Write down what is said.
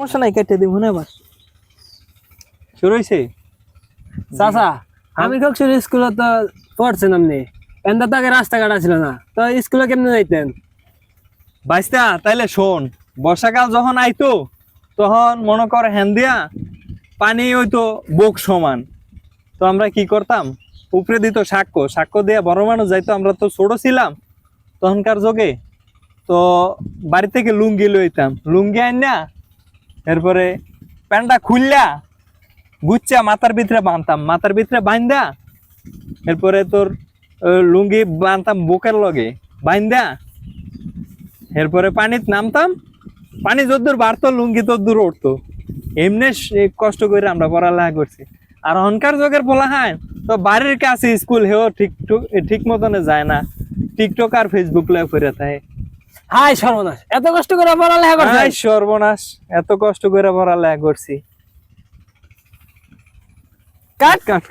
সমস্যা নাই, কেটে দিব না আবার। শুরু হয়েছে। চাচা আমি কখন স্কুলে তো পড়ছেন আপনি, এন্দা তো আগে রাস্তাঘাট ছিল না, তো স্কুলে কেমনে যাইতেন? বাইস্তা তাইলে শোন, বর্ষাকাল যখন আইতো তখন মনে কর হ্যান্দিয়া পানি হইতো বুক সমান। তো আমরা কি করতাম, উপরে দিত সাক্ষ্য, সাক্ষ্য দিয়ে বড় মানুষ যাইতো, আমরা তো ছোট ছিলাম তখনকার যোগে। তো বাড়ি থেকে লুঙ্গি লইতাম, লুঙ্গি আইনা এরপরে প্যান্টটা খুললা গুচ্ছা মাথার ভিতরে বাঁধতাম, মাথার ভিতরে বাঁধা এরপরে তোর লুঙ্গি বাঁধতাম বুকের লগে বাঁধা, এরপরে পানিতে নামতাম, পানি যদ্দূর বাড়তো লুঙ্গি তদ্দূর উঠতো। এমনি কষ্ট করে আমরা পড়ালেখা করছি। আর অনকার যুগের পোলাহান তো বাড়ির কাছে স্কুল হেও ঠিক মতনে যায় না, টিকটক আর ফেসবুক লাইভ করে থাকে। হাই সর্বনাশ, এত কষ্ট করে পড়ালেখা করছেন? হাই সর্বনাশ, এত কষ্ট করে পড়ালেখা করছি। কাট কাট কাট।